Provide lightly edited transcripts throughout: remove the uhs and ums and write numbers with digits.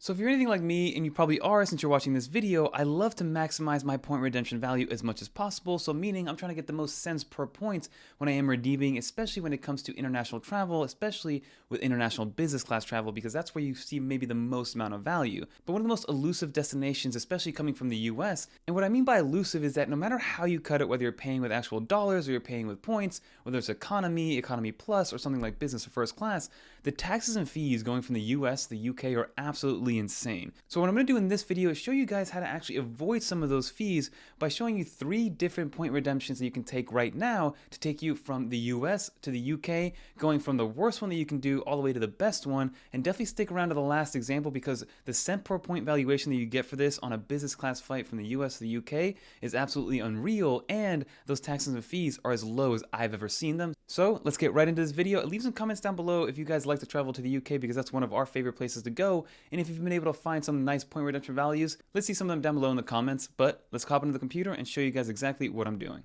So if you're anything like me, and you probably are since you're watching this video, I love to maximize my point redemption value as much as possible, so meaning I'm trying to get the most cents per point when I am redeeming, especially when it comes to international travel, especially with international business class travel, because that's where you see maybe the most amount of value. But one of the most elusive destinations, especially coming from the US, and what I mean by elusive is that no matter how you cut it, whether you're paying with actual dollars or you're paying with points, whether it's economy, economy plus, or something like business or first class, the taxes and fees going from the US to the UK are absolutely insane. So what I'm going to do in this video is show you guys how to actually avoid some of those fees by showing you 3 different point redemptions that you can take right now to take you from the US to the UK, going from the worst one that you can do all the way to the best one. And definitely stick around to the last example, because the cent per point valuation that you get for this on a business class flight from the US to the UK is absolutely unreal, and those taxes and fees are as low as I've ever seen them. So let's get right into this video. Leave some comments down below if you guys like to travel to the UK, because that's one of our favorite places to go. And if you've been able to find some nice point redemption values, let's see some of them down below in the comments. But let's hop into the computer and show you guys exactly what I'm doing.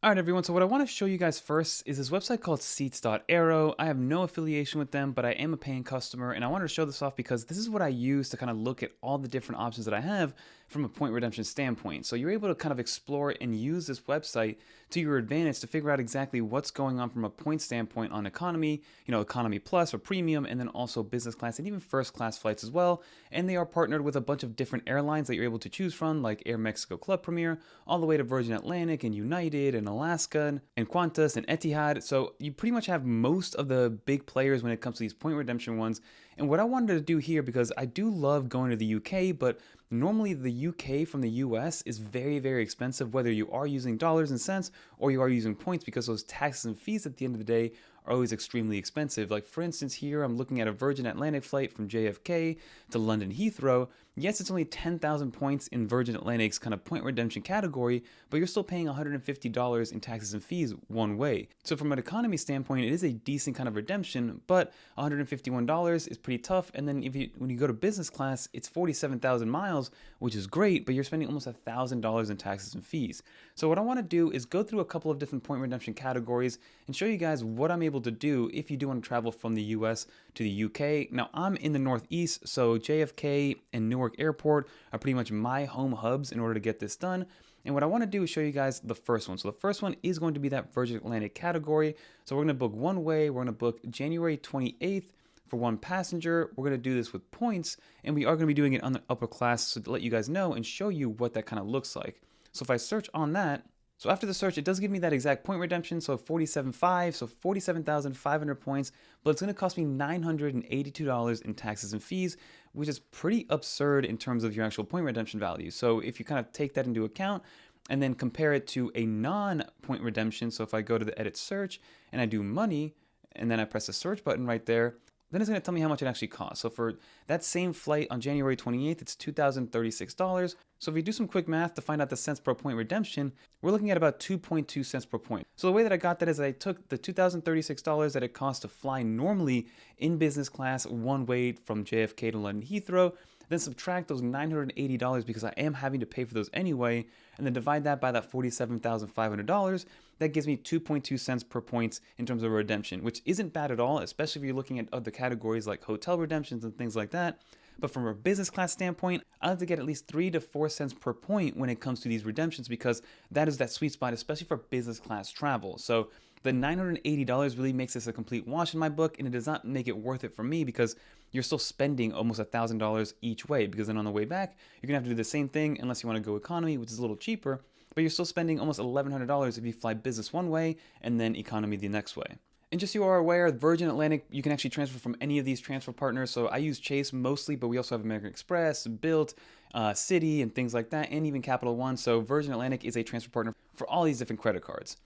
Alright everyone, so what I want to show you guys first is this website called Seats.Aero. I have no affiliation with them, but I am a paying customer, and I wanted to show this off because this is what I use to kind of look at all the different options that I have from a point redemption standpoint. So you're able to kind of explore and use this website to your advantage to figure out exactly what's going on from a point standpoint on economy, economy plus or premium, and then also business class and even first class flights as well. And they are partnered with a bunch of different airlines that you're able to choose from, like Air Mexico Club Premier, all the way to Virgin Atlantic and United and Alaska and Qantas and Etihad. So you pretty much have most of the big players when it comes to these point redemption ones. And what I wanted to do here, because I do love going to the UK, but normally the UK from the US is very, very expensive, whether you are using dollars and cents or you are using points, because those taxes and fees at the end of the day are always extremely expensive. Like for instance here, I'm looking at a Virgin Atlantic flight from JFK to London Heathrow. Yes, it's only 10,000 points in Virgin Atlantic's kind of point redemption category, but you're still paying $150 in taxes and fees one way. So from an economy standpoint, it is a decent kind of redemption, but $151 is pretty tough. And then when you go to business class, it's 47,000 miles, which is great, but you're spending almost $1,000 in taxes and fees. So what I want to do is go through a couple of different point redemption categories and show you guys what I'm able to do if you do want to travel from the US to the UK. Now I'm in the Northeast, so JFK and Newark Airport are pretty much my home hubs in order to get this done. And what I want to do is show you guys the first one. So the first one is going to be that Virgin Atlantic category. So we're going to book one way. We're going to book January 28th for one passenger. We're going to do this with points, and we are going to be doing it on the upper class, so to let you guys know and show you what that kind of looks like. So if I search on that, so after the search, it does give me that exact point redemption, so 47.5, so 47,500 points, but it's going to cost me $982 in taxes and fees, which is pretty absurd in terms of your actual point redemption value. So if you kind of take that into account and then compare it to a non-point redemption, so if I go to the edit search and I do money, and then I press the search button right there, then it's going to tell me how much it actually costs. So for that same flight on January 28th, it's $2,036. So if you do some quick math to find out the cents per point redemption, we're looking at about 2.2 cents per point. So the way that I got that is I took the $2,036 that it costs to fly normally in business class one way from JFK to London Heathrow, then subtract those $980 because I am having to pay for those anyway, and then divide that by that $47,500. That gives me 2.2 cents per point in terms of redemption, which isn't bad at all, especially if you're looking at other categories like hotel redemptions and things like that. But from a business class standpoint, I like to get at least 3 to 4 cents per point when it comes to these redemptions, because that is that sweet spot, especially for business class travel. So the $980 really makes this a complete wash in my book, and it does not make it worth it for me, because you're still spending almost $1,000 each way, because then on the way back, you're gonna have to do the same thing unless you want to go economy, which is a little cheaper, but you're still spending almost $1,100 if you fly business one way and then economy the next way. And just so you are aware, Virgin Atlantic, you can actually transfer from any of these transfer partners. So I use Chase mostly, but we also have American Express, Bilt, Citi, and things like that, and even Capital One. So Virgin Atlantic is a transfer partner for all these different credit cards.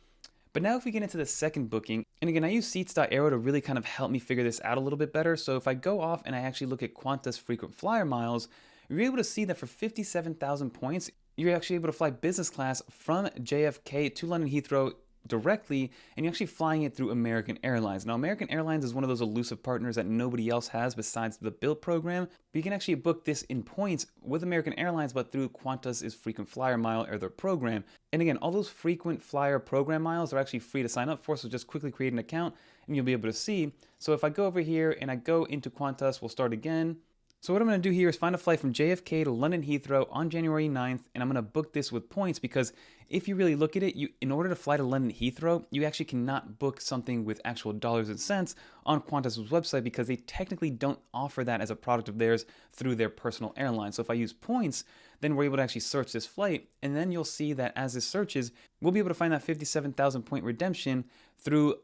But now if we get into the second booking, and again, I use Seats.Aero to really kind of help me figure this out a little bit better. So if I go off and I actually look at Qantas frequent flyer miles, you're able to see that for 57,000 points, you're actually able to fly business class from JFK to London Heathrow directly, and you're actually flying it through American Airlines. Now, American Airlines is one of those elusive partners that nobody else has besides the Bilt program, but you can actually book this in points with American Airlines, but through Qantas' frequent flyer mile or their program. And again, all those frequent flyer program miles are actually free to sign up for, so just quickly create an account and you'll be able to see. So if I go over here and I go into Qantas, we'll start again. So what I'm going to do here is find a flight from JFK to London Heathrow on January 9th, and I'm going to book this with points because if you really look at it, in order to fly to London Heathrow, you actually cannot book something with actual dollars and cents on Qantas's website because they technically don't offer that as a product of theirs through their personal airline. So if I use points, then we're able to actually search this flight, and then you'll see that as this searches, we'll be able to find that 57,000 point redemption through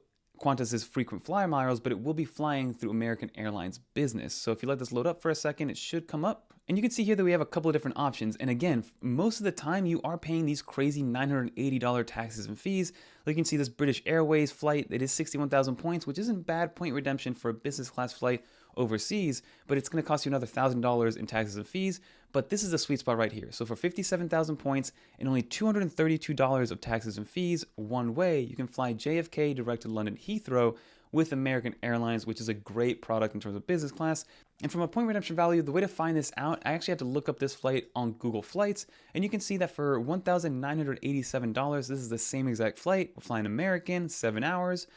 Qantas's frequent flyer miles, but it will be flying through American Airlines Business. So if you let this load up for a second, it should come up. And you can see here that we have a couple of different options. And again, most of the time you are paying these crazy $980 taxes and fees. Like you can see this British Airways flight, it is 61,000 points, which isn't bad point redemption for a business class flight overseas, but it's going to cost you another $1,000 in taxes and fees. But this is the sweet spot right here. So for 57,000 points and only $232 of taxes and fees one way, you can fly JFK direct to London Heathrow with American Airlines, which is a great product in terms of business class. And from a point redemption value, the way to find this out, I actually had to look up this flight on Google Flights, and you can see that for $1,987, this is the same exact flight. We're flying American, 7 hours.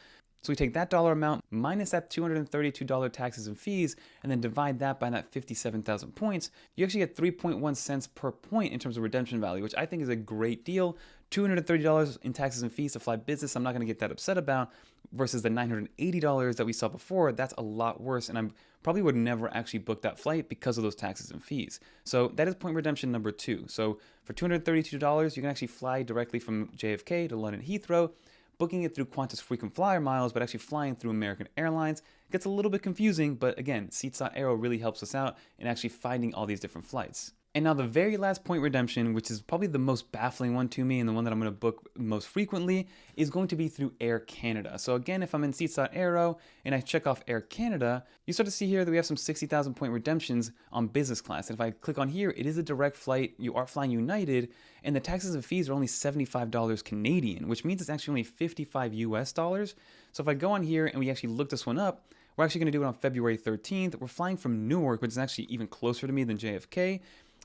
So we take that dollar amount minus that $232 taxes and fees, and then divide that by that 57,000 points. You actually get 3.1 cents per point in terms of redemption value, which I think is a great deal. $230 in taxes and fees to fly business, I'm not going to get that upset about, versus the $980 that we saw before. That's a lot worse, and I probably would never actually book that flight because of those taxes and fees. So that is point redemption number 2. So for $232, you can actually fly directly from JFK to London Heathrow, booking it through Qantas frequent flyer miles, but actually flying through American Airlines. It gets a little bit confusing, but again, Seats.Aero really helps us out in actually finding all these different flights. And now the very last point redemption, which is probably the most baffling one to me and the one that I'm going to book most frequently, is going to be through Air Canada. So again, if I'm in Seats.Aero and I check off Air Canada, you start to see here that we have some 60,000 point redemptions on business class. And if I click on here, it is a direct flight. You are flying United, and the taxes and fees are only $75 Canadian, which means it's actually only 55 US dollars. So if I go on here and we actually look this one up, we're actually going to do it on February 13th. We're flying from Newark, which is actually even closer to me than JFK,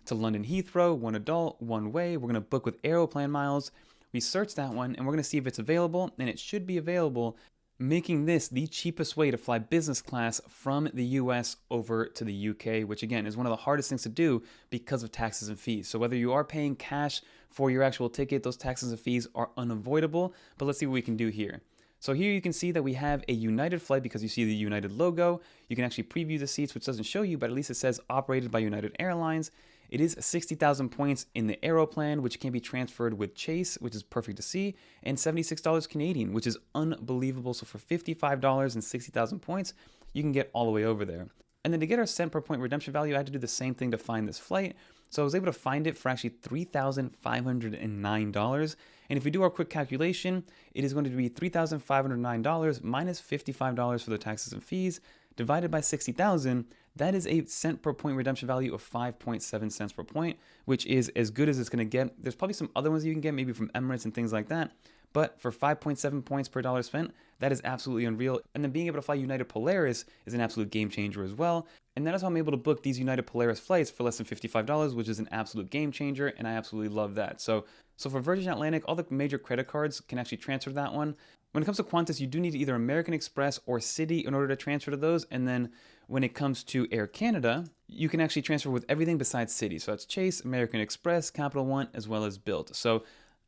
to London Heathrow, one adult, one way. We're going to book with Aeroplan miles. We search that one, and we're going to see if it's available, and it should be available, making this the cheapest way to fly business class from the US over to the UK, which again is one of the hardest things to do because of taxes and fees. So whether you are paying cash for your actual ticket, those taxes and fees are unavoidable, but let's see what we can do here. So here you can see that we have a United flight because you see the United logo. You can actually preview the seats, which doesn't show you, but at least it says operated by United Airlines. It is 60,000 points in the Aeroplan, which can be transferred with Chase, which is perfect to see, and $76 Canadian, which is unbelievable. So for $55 and 60,000 points, you can get all the way over there. And then to get our cent per point redemption value, I had to do the same thing to find this flight. So I was able to find it for actually $3,509. And if we do our quick calculation, it is going to be $3,509 minus $55 for the taxes and fees, divided by 60,000. That is a cent per point redemption value of 5.7 cents per point, which is as good as it's going to get. There's probably some other ones you can get, maybe from Emirates and things like that. But for 5.7 points per dollar spent, that is absolutely unreal. And then being able to fly United Polaris is an absolute game changer as well. And that is how I'm able to book these United Polaris flights for less than $55, which is an absolute game changer. And I absolutely love that. So for Virgin Atlantic, all the major credit cards can actually transfer to that one. When it comes to Qantas, you do need either American Express or Citi in order to transfer to those. And then when it comes to Air Canada, you can actually transfer with everything besides Citi. So that's Chase, American Express, Capital One, as well as Bilt. So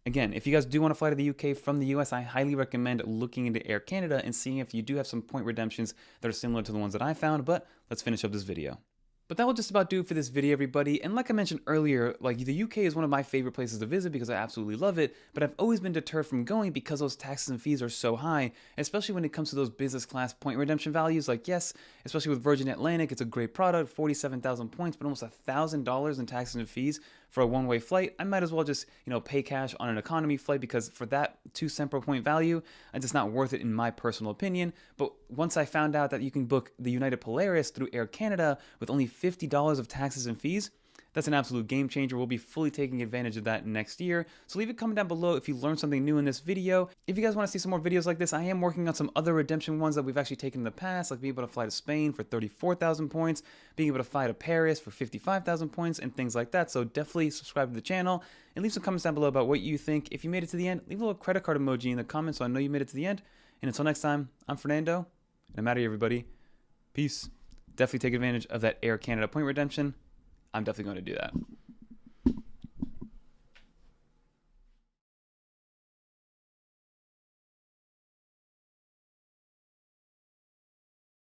again, if you guys do want to fly to the UK from the US, I highly recommend looking into Air Canada and seeing if you do have some point redemptions that are similar to the ones that I found. But let's finish up this video. But that will just about do it for this video, everybody. And like I mentioned earlier, like the UK is one of my favorite places to visit because I absolutely love it, but I've always been deterred from going because those taxes and fees are so high, especially when it comes to those business class point redemption values. Like, yes, especially with Virgin Atlantic, it's a great product, 47,000 points, but almost $1,000 in taxes and fees for a one-way flight. I might as well just, pay cash on an economy flight because for that 2 cent per point value, it's just not worth it in my personal opinion. But once I found out that you can book the United Polaris through Air Canada with only $50 of taxes and fees, that's an absolute game changer. We'll be fully taking advantage of that next year. So leave a comment down below if you learned something new in this video. If you guys want to see some more videos like this, I am working on some other redemption ones that we've actually taken in the past, like being able to fly to Spain for 34,000 points, being able to fly to Paris for 55,000 points, and things like that. So definitely subscribe to the channel and leave some comments down below about what you think. If you made it to the end, leave a little credit card emoji in the comments so I know you made it to the end. And until next time, I'm Fernando, and I'm out of here, everybody. Peace. definitely take advantage of that Air Canada point redemption. I'm definitely going to do that.